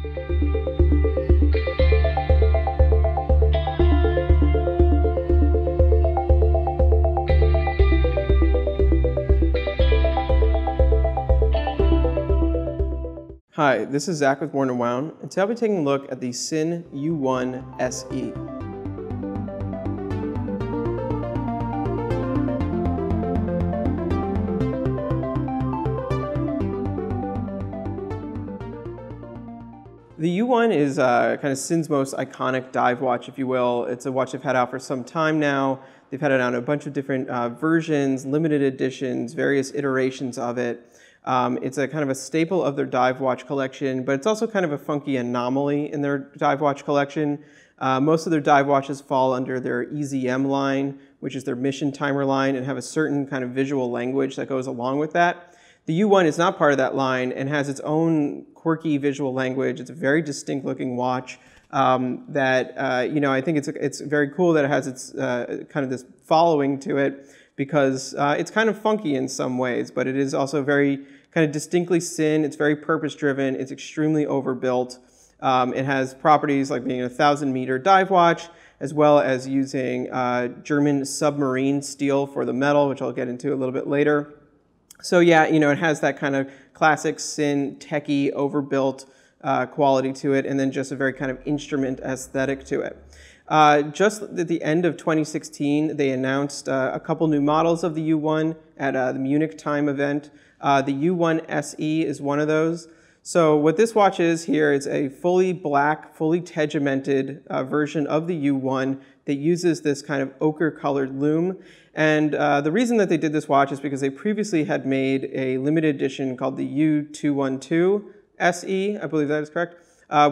Hi, this is Zach with Worn & Wound, and today I'll be taking a look at the Sinn U1 SE. The U1 is kind of Sinn's most iconic dive watch, if you will. It's a watch they've had out for some time now. They've had it out in a bunch of different versions, limited editions, various iterations of it. It's a kind of a staple of their dive watch collection, but it's also kind of a funky anomaly in their dive watch collection. Most of their dive watches fall under their EZM line, which is their mission timer line, and have a certain kind of visual language that goes along with that. The U1 is not part of that line and has its own quirky visual language. It's a very distinct looking watch I think it's very cool that it has its kind of this following to it, because it's kind of funky in some ways, but it is also very kind of distinctly Sinn. It's very purpose-driven. It's extremely overbuilt. It has properties like being a 1,000-meter dive watch, as well as using German submarine steel for the metal, which I'll get into a little bit later. So yeah, it has that kind of classic Sinn, techie, overbuilt quality to it, and then just a very kind of instrument aesthetic to it. Just at the end of 2016, they announced a couple new models of the U1 at the Munich Time event. The U1 SE is one of those. So what this watch is here is a fully black, fully tegimented version of the U1 that uses this kind of ochre-colored lume. And the reason that they did this watch is because they previously had made a limited edition called the U212 SE, I believe that is correct,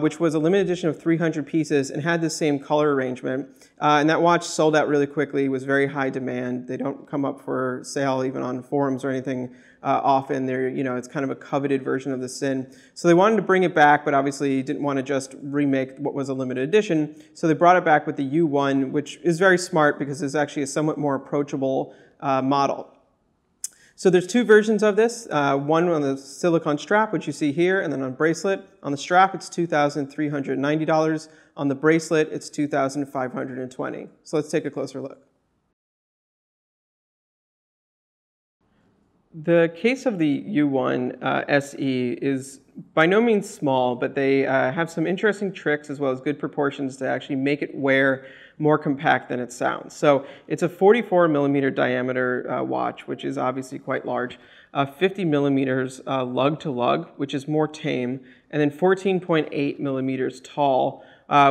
which was a limited edition of 300 pieces and had the same color arrangement. And that watch sold out really quickly, was very high demand. They don't come up for sale even on forums or anything often. They're, it's kind of a coveted version of the Sinn. So they wanted to bring it back, but obviously didn't want to just remake what was a limited edition. So they brought it back with the U1, which is very smart because it's actually a somewhat more approachable model. So there's two versions of this, one on the silicone strap, which you see here, and then on bracelet. On the strap, it's $2,390. On the bracelet, it's $2,520. So let's take a closer look. The case of the U1 SE is by no means small, but they have some interesting tricks as well as good proportions to actually make it wear more compact than it sounds. So it's a 44 millimeter diameter watch, which is obviously quite large, 50 millimeters lug to lug, which is more tame, and then 14.8 millimeters tall,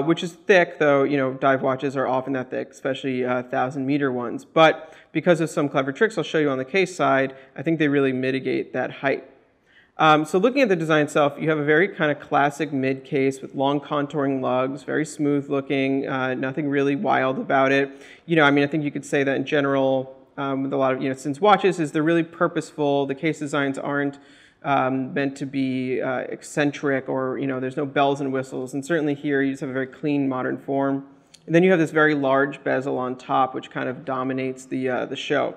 which is thick, though, dive watches are often that thick, especially 1,000-meter ones. But because of some clever tricks I'll show you on the case side, I think they really mitigate that height. So looking at the design itself, you have a very kind of classic mid-case with long contouring lugs, very smooth looking, nothing really wild about it. I think you could say that in general with a lot of, Sinn's watches is they're really purposeful. The case designs aren't meant to be eccentric or, there's no bells and whistles. And certainly here you just have a very clean modern form. And then you have this very large bezel on top, which kind of dominates the show.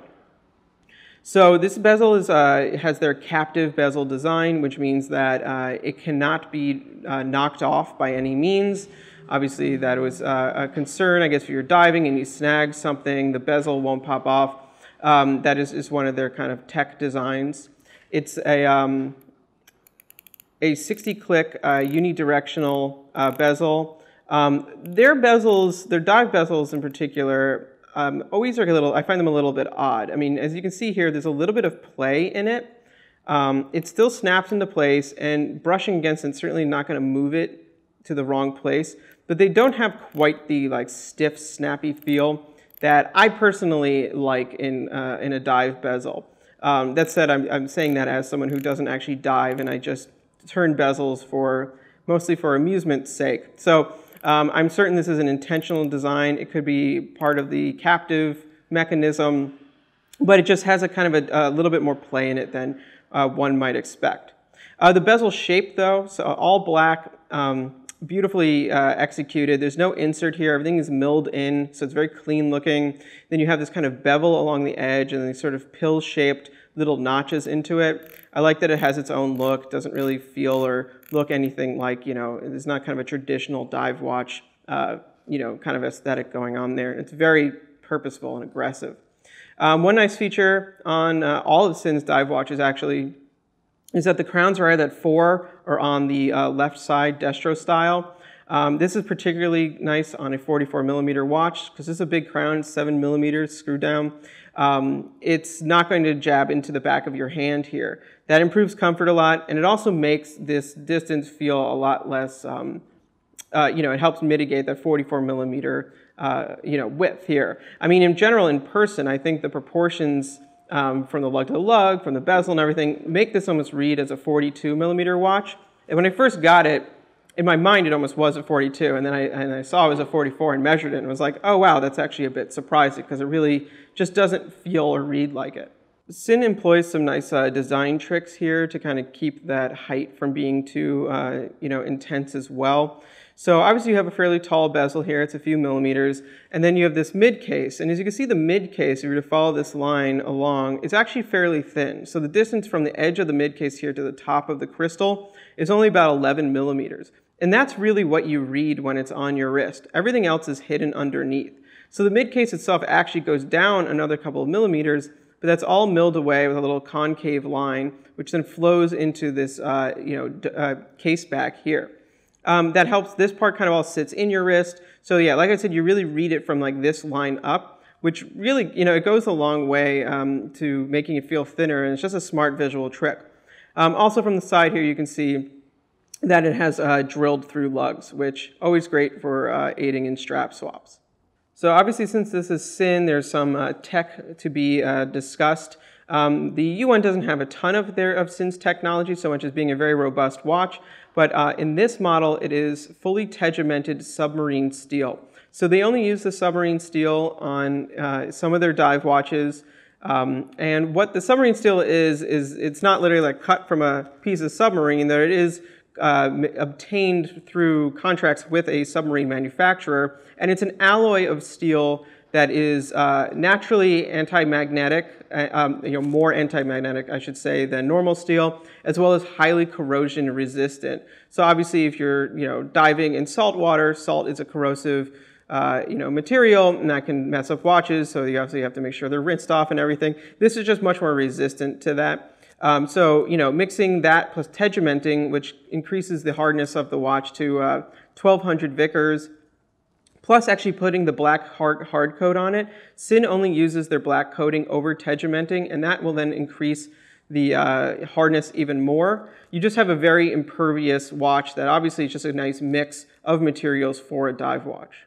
So this bezel has their captive bezel design, which means that it cannot be knocked off by any means. Obviously, that was a concern, I guess, if you're diving and you snag something, the bezel won't pop off. That is one of their kind of tech designs. It's a 60-click unidirectional bezel. Their bezels, their dive bezels in particular, always are I find them a little bit odd. As you can see here, there's a little bit of play in it. It still snaps into place, and brushing against it's certainly not going to move it to the wrong place, but they don't have quite the stiff, snappy feel that I personally like in a dive bezel. That said, I'm saying that as someone who doesn't actually dive, and I just turn bezels mostly for amusement's sake. So I'm certain this is an intentional design. It could be part of the captive mechanism, but it just has a kind of a little bit more play in it than one might expect. The bezel shape, though, so all black, beautifully executed. There's no insert here. Everything is milled in, so it's very clean looking. Then you have this kind of bevel along the edge and then sort of pill-shaped little notches into it. I like that it has its own look, doesn't really feel or look anything like, it's not kind of a traditional dive watch, kind of aesthetic going on there. It's very purposeful and aggressive. One nice feature on all of Sinn's dive watches actually is that the crowns are either at 4 or on the left side destro style. This is particularly nice on a 44 millimeter watch because this is a big crown, 7 millimeters screw down. It's not going to jab into the back of your hand here. That improves comfort a lot, and it also makes this distance feel a lot less, it helps mitigate that 44 millimeter, width here. I mean, in general, in person, I think the proportions from the lug to the lug, from the bezel and everything, make this almost read as a 42 millimeter watch. And when I first got it, in my mind, it almost was a 42, and then I saw it was a 44 and measured it, and was like, oh wow, that's actually a bit surprising because it really just doesn't feel or read like it. Sinn employs some nice design tricks here to kind of keep that height from being too, intense as well. So obviously you have a fairly tall bezel here, it's a few millimeters, and then you have this mid case, and as you can see the mid case, if you were to follow this line along, it's actually fairly thin. So the distance from the edge of the mid case here to the top of the crystal is only about 11 millimeters. And that's really what you read when it's on your wrist. Everything else is hidden underneath. So the mid case itself actually goes down another couple of millimeters, but that's all milled away with a little concave line, which then flows into this case back here. That helps, this part kind of all sits in your wrist. So yeah, like I said, you really read it from like this line up, which really, it goes a long way to making it feel thinner, and it's just a smart visual trick. Also from the side here, you can see that it has drilled through lugs, which always great for aiding in strap swaps. So obviously, since this is Sinn, there's some tech to be discussed. The U1 doesn't have a ton of Sinn's technology, so much as being a very robust watch, but in this model, it is fully tegimented submarine steel. So they only use the submarine steel on some of their dive watches. And what the submarine steel is it's not literally like cut from a piece of submarine, though it is obtained through contracts with a submarine manufacturer, and it's an alloy of steel that is naturally anti-magnetic, more anti-magnetic, I should say, than normal steel, as well as highly corrosion resistant. So obviously, if you're diving in salt water, salt is a corrosive material, and that can mess up watches. So you obviously have to make sure they're rinsed off and everything. This is just much more resistant to that. So mixing that plus tegimenting, which increases the hardness of the watch to 1200 Vickers, plus actually putting the black hard coat on it. Sinn only uses their black coating over tegimenting, and that will then increase the hardness even more. You just have a very impervious watch that obviously is just a nice mix of materials for a dive watch.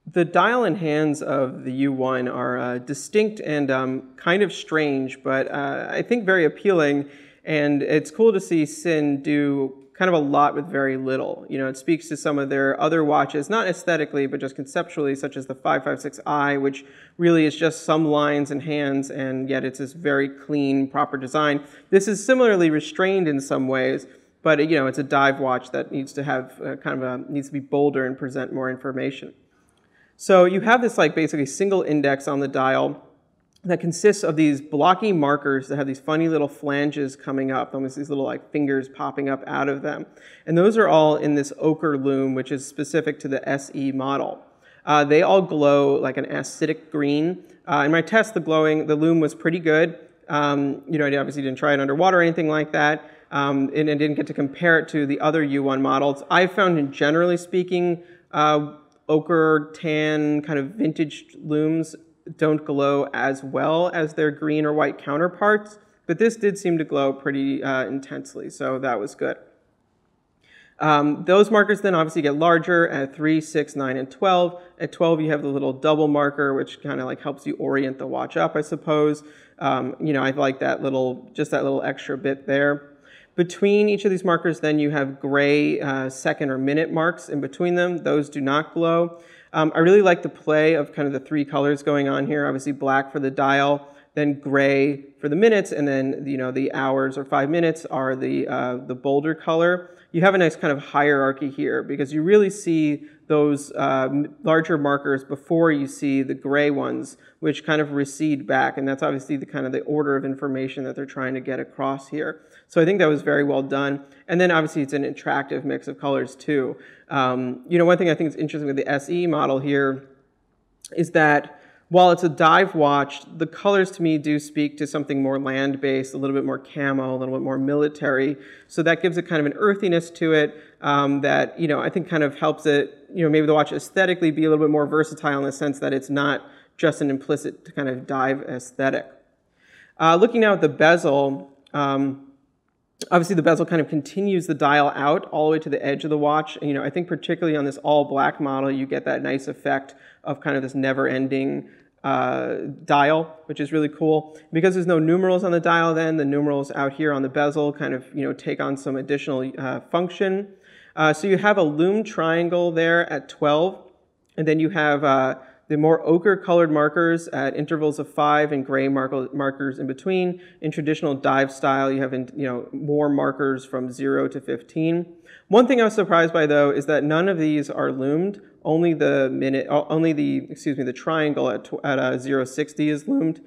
The dial and hands of the U1 are distinct and kind of strange, but I think very appealing, and it's cool to see Sinn do kind of a lot with very little. It speaks to some of their other watches, not aesthetically, but just conceptually, such as the 556i, which really is just some lines and hands, and yet it's this very clean, proper design. This is similarly restrained in some ways, but it's a dive watch that needs to have needs to be bolder and present more information. So you have this basically single index on the dial that consists of these blocky markers that have these funny little flanges coming up, almost these little fingers popping up out of them. And those are all in this ochre lume, which is specific to the SE model. They all glow like an acidic green. In my test, the lume was pretty good. I obviously didn't try it underwater or anything like that, and I didn't get to compare it to the other U1 models. I found, generally speaking, ochre, tan, kind of vintage lumes don't glow as well as their green or white counterparts, but this did seem to glow pretty intensely, so that was good. Those markers then obviously get larger at 3, 6, 9, and 12. At 12, you have the little double marker, which kind of helps you orient the watch up, I suppose. I like that just that little extra bit there. Between each of these markers, then you have gray second or minute marks in between them. Those do not glow. I really like the play of kind of the three colors going on here. Obviously black for the dial, then gray for the minutes, and then the hours or 5 minutes are the bolder color. You have a nice kind of hierarchy here because you really see those larger markers before you see the gray ones, which kind of recede back, and that's obviously the kind of the order of information that they're trying to get across here. So I think that was very well done. And then obviously it's an attractive mix of colors too. One thing I think is interesting with the SE model here is that while it's a dive watch, the colors to me do speak to something more land-based, a little bit more camo, a little bit more military. So that gives it kind of an earthiness to it that, I think kind of helps it, maybe the watch aesthetically be a little bit more versatile in the sense that it's not just an implicit kind of dive aesthetic. Looking now at the bezel, obviously the bezel kind of continues the dial out all the way to the edge of the watch. And, I think particularly on this all black model, you get that nice effect of kind of this never-ending dial, which is really cool. Because there's no numerals on the dial then, the numerals out here on the bezel kind of, take on some additional function. So you have a lume triangle there at 12, and then you have the more ochre-colored markers at intervals of 5 and gray markers in between. In traditional dive style, you have more markers from 0 to 15. One thing I was surprised by, though, is that none of these are lumed. Only the triangle at 060 is lumed.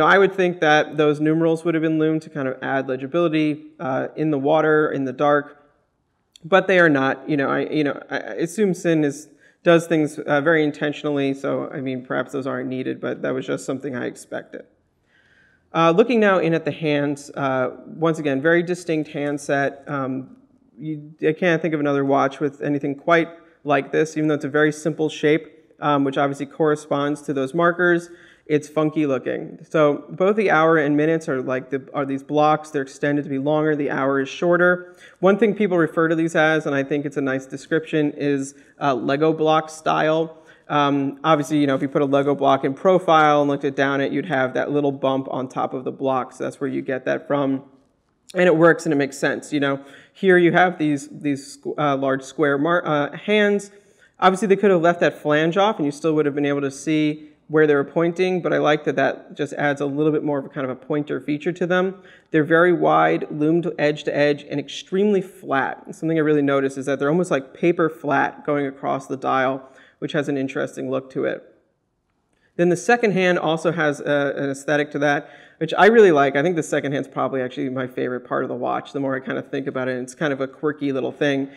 I would think that those numerals would have been lumed to kind of add legibility in the water, in the dark, but they are not. I assume Sinn does things very intentionally, so perhaps those aren't needed, but that was just something I expected. Looking now in at the hands, once again, very distinct hand set. I can't think of another watch with anything quite like this, even though it's a very simple shape, which obviously corresponds to those markers. It's funky looking. So both the hour and minutes are these blocks. They're extended to be longer. The hour is shorter. One thing people refer to these as, and I think it's a nice description, is Lego block style. Obviously, if you put a Lego block in profile and looked down it, you'd have that little bump on top of the block. So that's where you get that from. And it works and it makes sense. Here you have these large square hands. Obviously, they could have left that flange off and you still would have been able to see where they were pointing, but I like that just adds a little bit more of a kind of a pointer feature to them. They're very wide, loomed edge to edge, and extremely flat. And something I really noticed is that they're almost like paper flat going across the dial, which has an interesting look to it. Then the second hand also has an aesthetic to that, which I really like. I think the second hand's probably actually my favorite part of the watch, the more I kind of think about it. It's kind of a quirky little thing.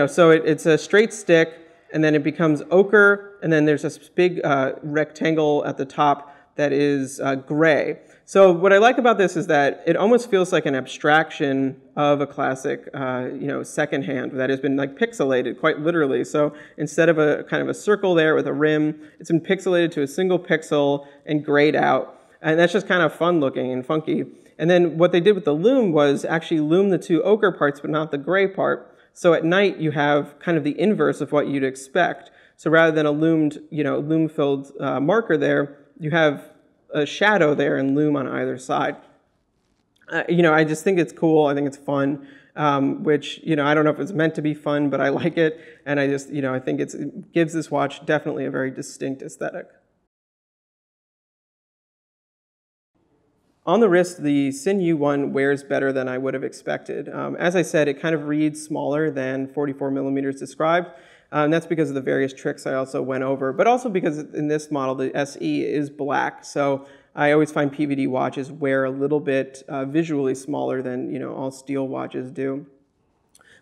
So it's a straight stick, and then it becomes ochre, and then there's this big rectangle at the top that is gray. So what I like about this is that it almost feels like an abstraction of a classic, second hand that has been pixelated, quite literally. So instead of a kind of a circle there with a rim, it's been pixelated to a single pixel and grayed out. And that's just kind of fun looking and funky. And then what they did with the lume was actually lume the two ochre parts, but not the gray part. So at night, you have kind of the inverse of what you'd expect. So rather than a lumed, lume-filled marker there, you have a shadow there and lume on either side. I just think it's cool. I think it's fun, which, I don't know if it's meant to be fun, but I like it. And I just, I think it gives this watch definitely a very distinct aesthetic. On the wrist, the Sinn U1 wears better than I would have expected. As I said, it kind of reads smaller than 44 millimeters described. And that's because of the various tricks I also went over, but also because in this model, the SE is black. So I always find PVD watches wear a little bit visually smaller than all steel watches do.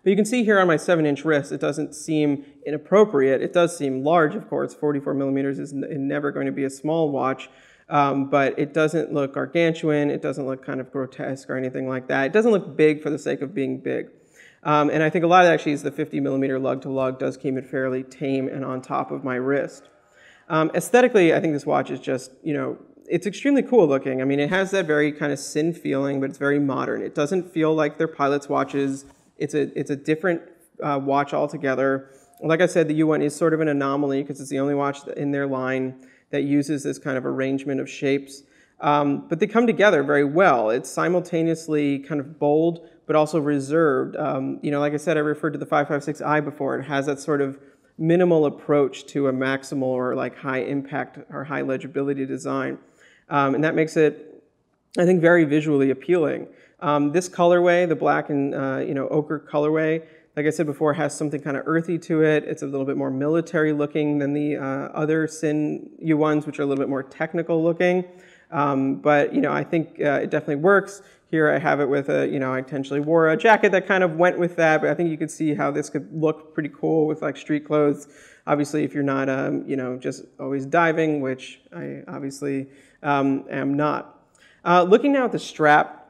But you can see here on my 7-inch wrist, it doesn't seem inappropriate. It does seem large, of course. 44 millimeters is never going to be a small watch. But it doesn't look gargantuan, it doesn't look kind of grotesque or anything like that. It doesn't look big for the sake of being big. And I think a lot of that actually is the 50 millimeter lug-to-lug does keep it fairly tame and on top of my wrist. Aesthetically, I think this watch is just, it's extremely cool looking. It has that very kind of Sinn feeling, but it's very modern. It doesn't feel like they're pilot's watches. It's a different watch altogether. Like I said, the U1 is sort of an anomaly because it's the only watch in their line that uses this kind of arrangement of shapes. But they come together very well. It's simultaneously kind of bold, but also reserved. Like I said, I referred to the 556i before. It has that sort of minimal approach to a maximal or high impact or high legibility design. And that makes it I think very visually appealing. This colorway, the black and ochre colorway, like I said before, has something kind of earthy to it. It's a little bit more military looking than the other Sinn U1s, which are a little bit more technical looking. But I think it definitely works. Here I have it with I intentionally wore a jacket that kind of went with that, but I think you could see how this could look pretty cool with like street clothes. Obviously, if you're not, just always diving, which I obviously am not. Looking now at the strap.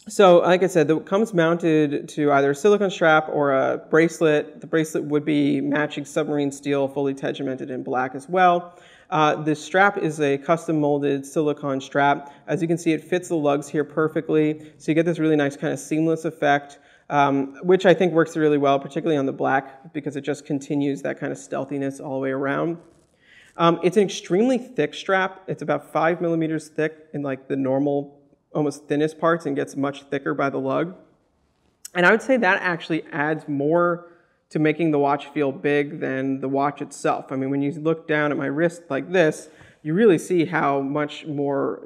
So, like I said, it comes mounted to either a silicone strap or a bracelet. The bracelet would be matching submarine steel, fully tegimented in black as well. The strap is a custom molded silicone strap. As you can see, it fits the lugs here perfectly. So you get this really nice kind of seamless effect, which I think works really well, particularly on the black, because it just continues that kind of stealthiness all the way around. It's an extremely thick strap. It's about 5 millimeters thick in like the normal, almost thinnest parts, and gets much thicker by the lug. And I would say that actually adds more to making the watch feel big than the watch itself. I mean, when you look down at my wrist like this, you really see how much more,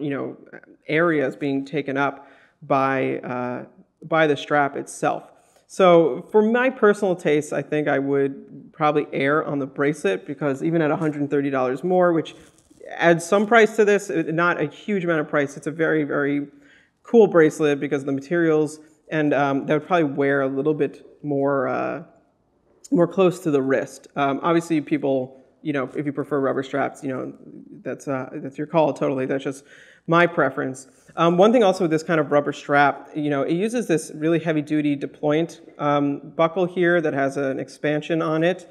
area is being taken up by the strap itself. So for my personal taste, I think I would probably err on the bracelet, because even at $130 more, which adds some price to this, not a huge amount of price, it's a very, very cool bracelet because of the materials, and that would probably wear a little bit more close to the wrist. Obviously, people, if you prefer rubber straps, that's your call totally. That's just my preference. One thing also with this kind of rubber strap, it uses this really heavy-duty deployant buckle here that has an expansion on it.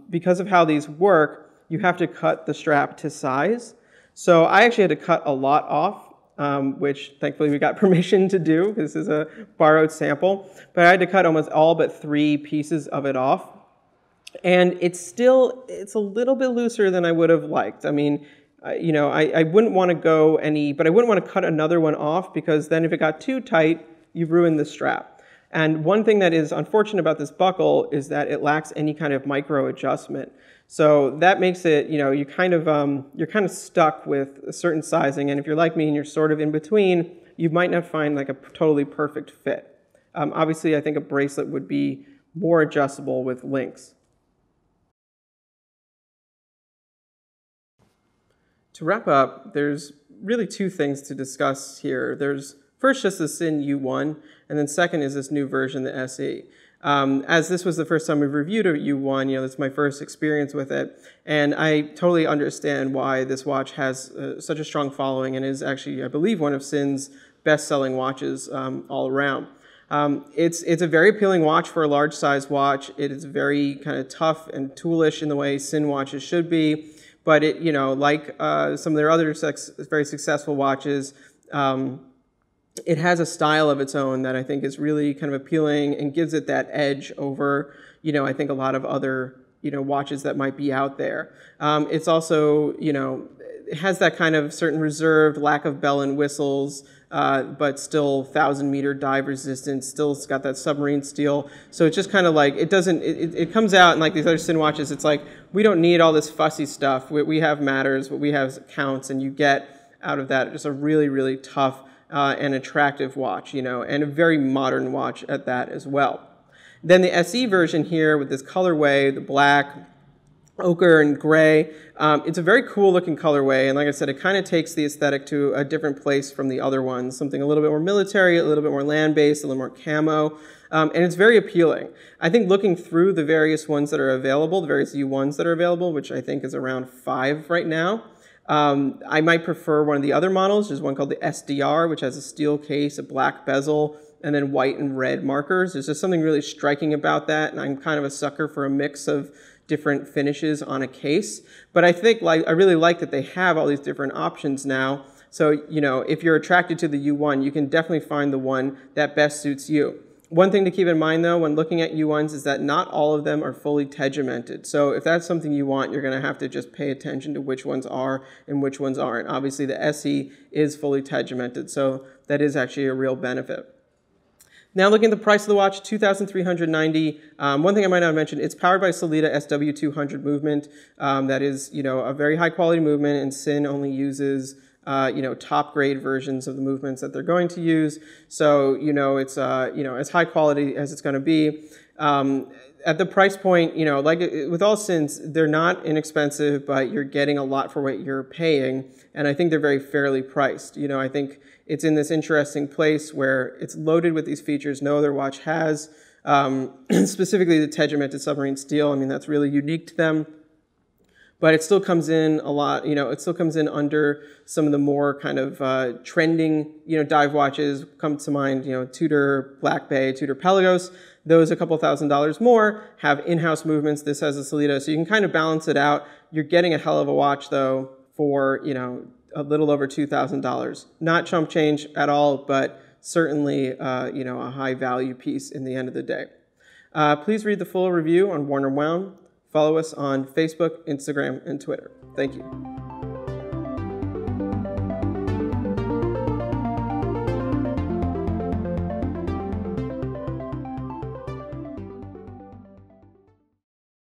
Because of how these work, you have to cut the strap to size. So I actually had to cut a lot off, which thankfully we got permission to do. This is a borrowed sample. But I had to cut almost all but 3 pieces of it off. And it's a little bit looser than I would have liked. I mean, I wouldn't want to go but I wouldn't want to cut another one off, because then if it got too tight, you've ruined the strap. And one thing that is unfortunate about this buckle is that it lacks any kind of micro adjustment. So that makes it, you're kind of stuck with a certain sizing. And if you're like me and you're sort of in between, you might not find like a totally perfect fit. Obviously, I think a bracelet would be more adjustable with links. To wrap up, there's really 2 things to discuss here. There's first just the Sinn U1, and then second is this new version, the SE. As this was the first time we've reviewed a U1, this is my first experience with it, and I totally understand why this watch has such a strong following and is actually, I believe, one of Sinn's best-selling watches all around. It's a very appealing watch for a large-size watch. It is very kind of tough and toolish in the way Sinn watches should be, but it, like some of their other very successful watches, it has a style of its own that I think is really kind of appealing and gives it that edge over, I think a lot of other, watches that might be out there. It's also, it has that kind of certain reserved lack of bell and whistles, but still 1,000-meter dive resistance, still it's got that submarine steel. So it's just kind of like, it comes out, and like these other Sinn watches, it's like, we don't need all this fussy stuff. What we have matters, what we have counts, and you get out of that just a really, really tough and attractive watch, and a very modern watch at that as well. Then the SE version here with this colorway, the black, ochre, and gray, it's a very cool looking colorway, and like I said, it kind of takes the aesthetic to a different place from the other ones, something a little bit more military, a little bit more land-based, a little more camo, and it's very appealing. I think looking through the various ones that are available, the various U1s that are available, which I think is around 5 right now, I might prefer one of the other models. There's one called the SDR, which has a steel case, a black bezel, and then white and red markers. There's just something really striking about that, and I'm kind of a sucker for a mix of different finishes on a case. But I think I really like that they have all these different options now. So, if you're attracted to the U1, you can definitely find the one that best suits you. One thing to keep in mind, though, when looking at U1s is that not all of them are fully tegimented. So if that's something you want, you're going to have to just pay attention to which ones are and which ones aren't. Obviously, the SE is fully tegimented, so that is actually a real benefit. Now looking at the price of the watch, $2,390. One thing I might not mention, it's powered by Sellita SW200 movement. That is, a very high quality movement, and Sinn only uses top grade versions of the movements that they're going to use. So, it's, as high quality as it's going to be. At the price point, like with all Sinns, they're not inexpensive, but you're getting a lot for what you're paying. And I think they're very fairly priced. I think it's in this interesting place where it's loaded with these features no other watch has. Specifically the tegimented submarine steel. I mean, that's really unique to them. But it still comes in a lot, it still comes in under some of the more kind of trending, dive watches. Come to mind, Tudor Black Bay, Tudor Pelagos. Those a couple $1,000s more have in-house movements. This has a Solito, so you can kind of balance it out. You're getting a hell of a watch, though, for, a little over $2,000. Not chump change at all, but certainly, a high value piece in the end of the day. Please read the full review on Warner Wound. Follow us on Facebook, Instagram, and Twitter. Thank you.